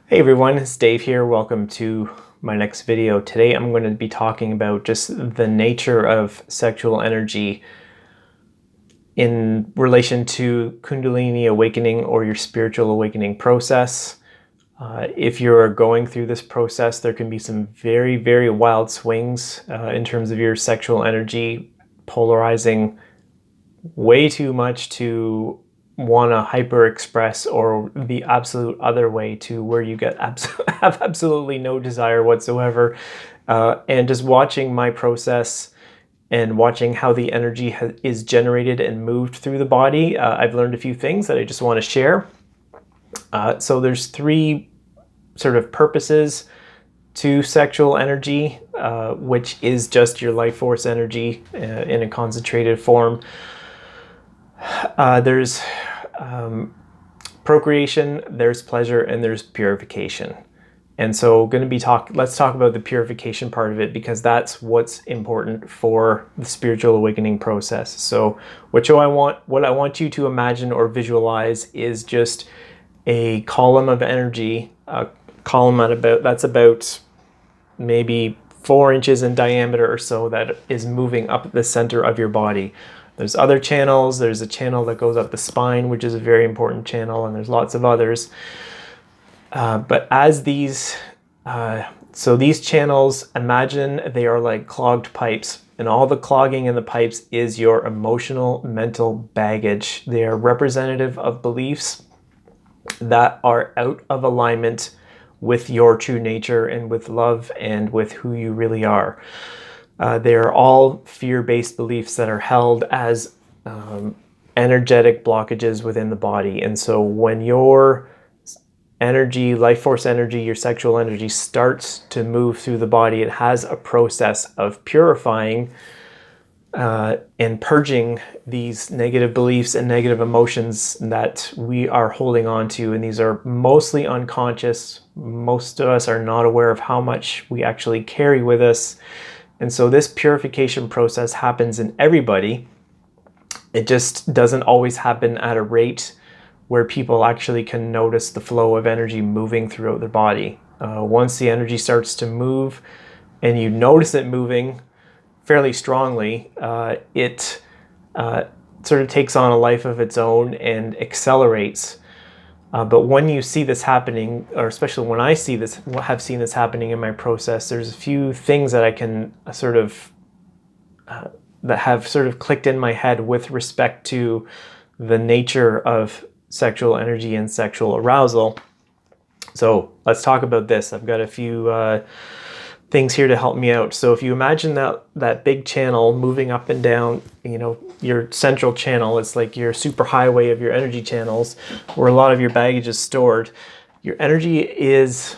Hey everyone, it's Dave here. Welcome to my next video. Today I'm going to be talking about just the nature of sexual energy in relation to Kundalini awakening or your spiritual awakening process. If you're going through this process, there can be some very, very wild swings in terms of your sexual energy, polarizing way too much to want to hyper express, or the absolute other way to where you have absolutely no desire whatsoever. And just watching my process and watching how the energy is generated and moved through the body, I've learned a few things that I just want to share. So there's three sort of purposes to sexual energy, which is just your life force energy in a concentrated form. There's procreation, there's pleasure, and there's purification. And so let's talk about the purification part of it, because that's what's important for the spiritual awakening process. So what I want you to imagine or visualize is just a column of energy, a column that's about maybe 4 inches in diameter or so, that is moving up the center of your body. There's other channels. There's a channel that goes up the spine, which is a very important channel, and there's lots of others. But as these channels, imagine they are like clogged pipes, and all the clogging in the pipes is your emotional, mental baggage. They are representative of beliefs that are out of alignment with your true nature and with love and with who you really are. They are all fear-based beliefs that are held as energetic blockages within the body. And so when your energy, life force energy, your sexual energy starts to move through the body, it has a process of purifying and purging these negative beliefs and negative emotions that we are holding on to. And these are mostly unconscious. Most of us are not aware of how much we actually carry with us. And so this purification process happens in everybody. It just doesn't always happen at a rate where people actually can notice the flow of energy moving throughout their body. Once the energy starts to move and you notice it moving fairly strongly, it sort of takes on a life of its own and accelerates. But when you see this happening, or especially when I have seen this happening in my process, there's a few things that I can that have sort of clicked in my head with respect to the nature of sexual energy and sexual arousal. So let's talk about this. I've got a few things here to help me out. So if you imagine that big channel moving up and down, your central channel, it's like your super highway of your energy channels where a lot of your baggage is stored. Your energy is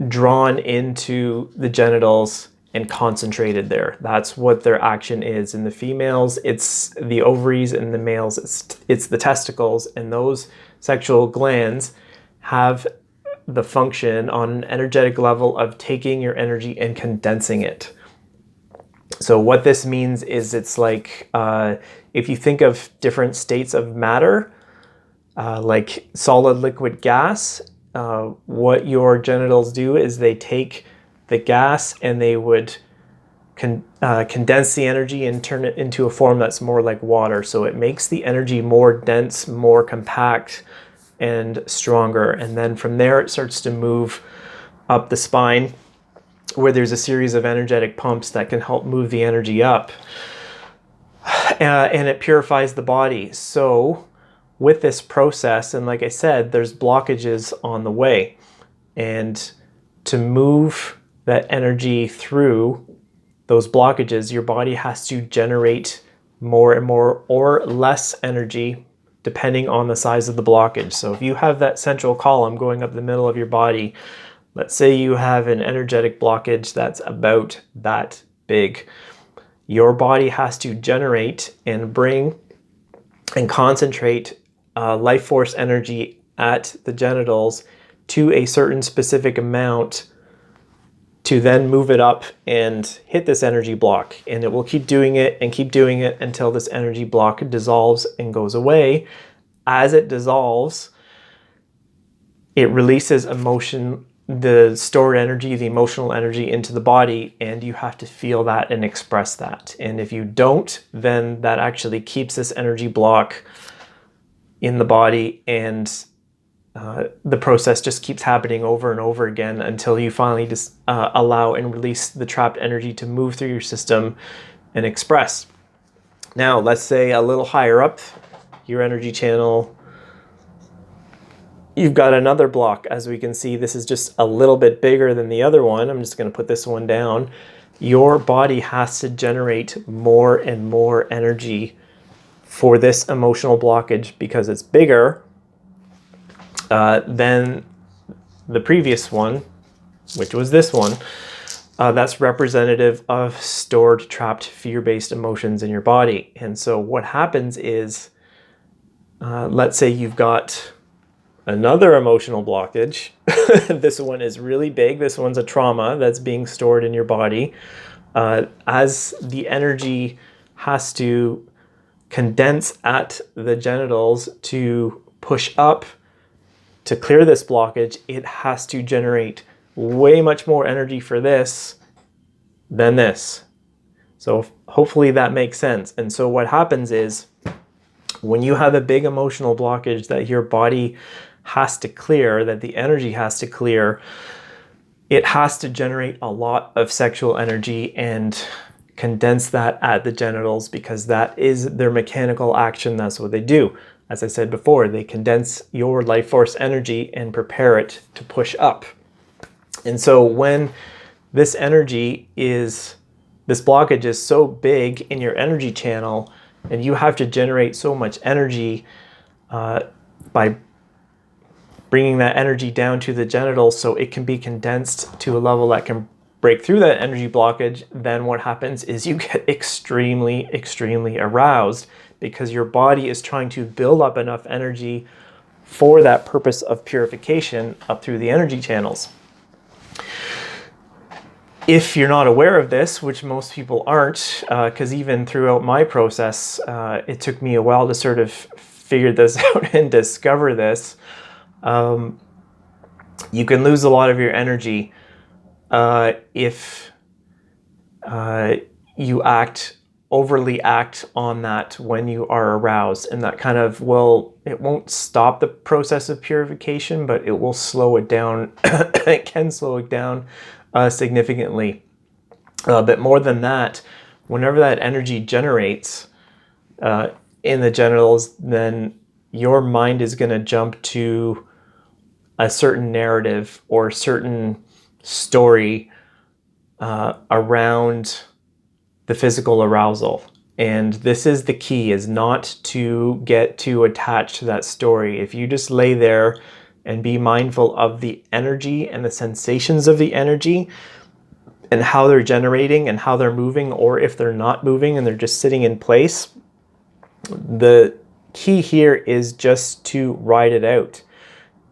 drawn into the genitals and concentrated there. That's what their action is. In the females, it's the ovaries, and the males, it's the testicles. And those sexual glands have the function on an energetic level of taking your energy and condensing it. So what this means is it's like if you think of different states of matter, like solid, liquid, gas, what your genitals do is they take the gas and they would condense the energy and turn it into a form that's more like water. So it makes the energy more dense, more compact, and stronger. And then from there it starts to move up the spine, where there's a series of energetic pumps that can help move the energy up, and it purifies the body. So with this process, and like I said, there's blockages on the way, and to move that energy through those blockages, your body has to generate more and more or less energy depending on the size of the blockage. So if you have that central column going up the middle of your body, let's say you have an energetic blockage that's about that big, your body has to generate and bring and concentrate life force energy at the genitals to a certain specific amount to then move it up and hit this energy block. And it will keep doing it and keep doing it until this energy block dissolves and goes away. As it dissolves, it releases emotion, the stored energy, the emotional energy into the body, and you have to feel that and express that. And if you don't, then that actually keeps this energy block in the body, and the process just keeps happening over and over again until you finally just allow and release the trapped energy to move through your system and express. Now, let's say a little higher up your energy channel, you've got another block. As we can see, this is just a little bit bigger than the other one. I'm just going to put this one down. Your body has to generate more and more energy for this emotional blockage because it's bigger than the previous one, which was this one. That's representative of stored, trapped, fear-based emotions in your body. And so what happens is, let's say you've got another emotional blockage. This one is really big. This one's a trauma that's being stored in your body. As the energy has to condense at the genitals to push up to clear this blockage, it has to generate way much more energy for this than this. So hopefully that makes sense. And so what happens is, when you have a big emotional blockage that your body has to clear, that the energy has to clear, it has to generate a lot of sexual energy and condense that at the genitals, because that is their mechanical action. That's what they do. As I said before, they condense your life force energy and prepare it to push up. And so when this blockage is so big in your energy channel, and you have to generate so much energy by bringing that energy down to the genitals so it can be condensed to a level that can break through that energy blockage, then what happens is you get extremely, extremely aroused, because your body is trying to build up enough energy for that purpose of purification up through the energy channels. If you're not aware of this, which most people aren't, because even throughout my process, it took me a while to sort of figure this out and discover this, you can lose a lot of your energy if you overly act on that when you are aroused, and that kind of it won't stop the process of purification, but it will slow it down. It can slow it down significantly. But more than that, whenever that energy generates in the genitals, then your mind is going to jump to a certain narrative or a certain story around the physical arousal. And this is the key, is not to get too attached to that story. If you just lay there and be mindful of the energy and the sensations of the energy and how they're generating and how they're moving, or if they're not moving and they're just sitting in place, the key here is just to ride it out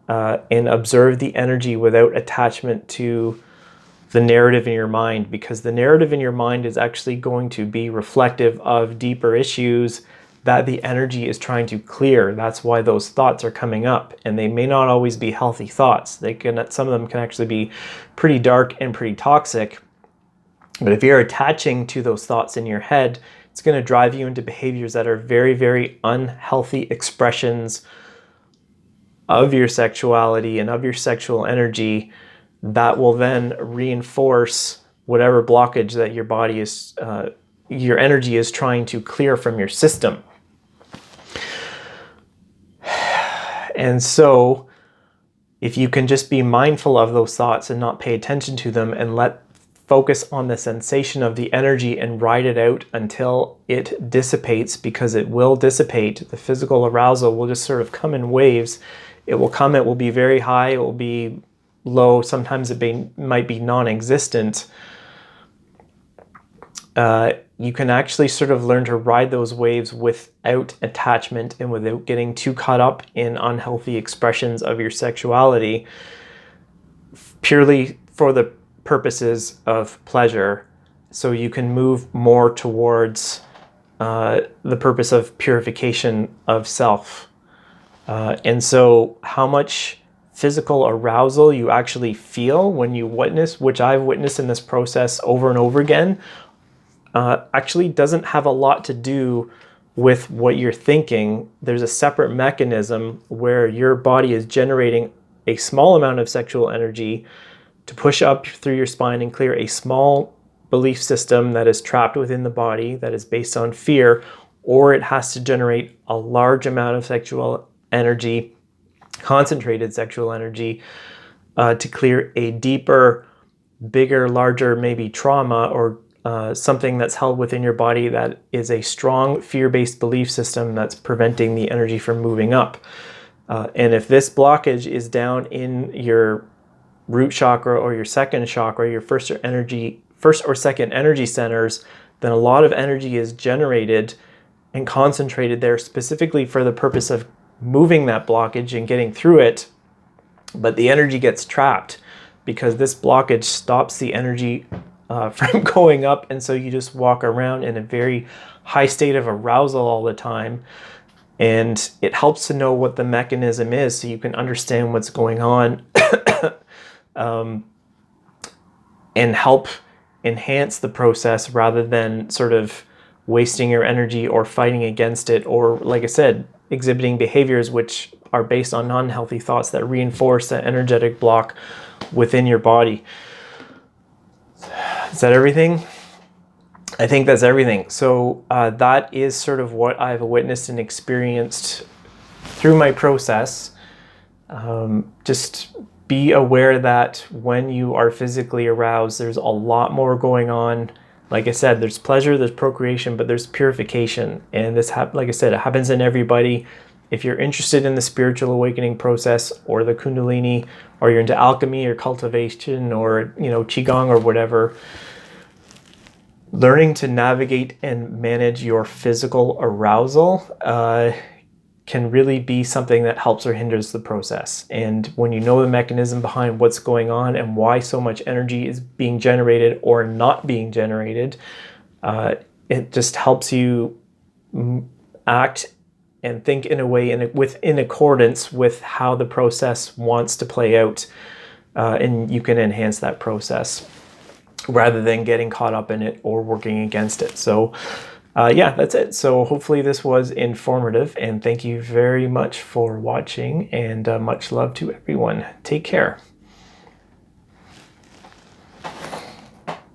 and observe the energy without attachment to the narrative in your mind, because the narrative in your mind is actually going to be reflective of deeper issues that the energy is trying to clear. That's why those thoughts are coming up, and they may not always be healthy thoughts. Some of them can actually be pretty dark and pretty toxic. But if you're attaching to those thoughts in your head, it's going to drive you into behaviors that are very, very unhealthy expressions of your sexuality and of your sexual energy, that will then reinforce whatever blockage that your energy is trying to clear from your system. And so if you can just be mindful of those thoughts and not pay attention to them, and focus on the sensation of the energy and ride it out until it dissipates, because it will dissipate. The physical arousal will just sort of come in waves. It will come, it will be very high, it will be low, sometimes it might be non-existent. You can actually sort of learn to ride those waves without attachment and without getting too caught up in unhealthy expressions of your sexuality, purely for the purposes of pleasure. So you can move more towards the purpose of purification of self. And so how much physical arousal you actually feel when you witness, which I've witnessed in this process over and over again, actually doesn't have a lot to do with what you're thinking. There's a separate mechanism where your body is generating a small amount of sexual energy to push up through your spine and clear a small belief system that is trapped within the body that is based on fear, or it has to generate a large amount of sexual energy, concentrated sexual energy, to clear a deeper, bigger, larger, maybe trauma or something that's held within your body that is a strong fear-based belief system that's preventing the energy from moving up. And if this blockage is down in your root chakra or your second chakra, your first or second energy centers, then a lot of energy is generated and concentrated there specifically for the purpose of moving that blockage and getting through it. But the energy gets trapped because this blockage stops the energy from going up, and so you just walk around in a very high state of arousal all the time. And it helps to know what the mechanism is so you can understand what's going on and help enhance the process rather than sort of wasting your energy or fighting against it, or, like I said, exhibiting behaviors which are based on unhealthy thoughts that reinforce that energetic block within your body. Is that everything? I think that's everything. So that is sort of what I've witnessed and experienced through my process. Just be aware that when you are physically aroused, there's a lot more going on. Like I said, there's pleasure, there's procreation, but there's purification. And this, like I said, it happens in everybody. If you're interested in the spiritual awakening process or the Kundalini, or you're into alchemy or cultivation or, Qigong or whatever, learning to navigate and manage your physical arousal can really be something that helps or hinders the process. And when you know the mechanism behind what's going on and why so much energy is being generated or not being generated, it just helps you act and think in a way in accordance with how the process wants to play out, and you can enhance that process rather than getting caught up in it or working against it. So yeah, that's it. So hopefully this was informative, and thank you very much for watching, and much love to everyone. Take care.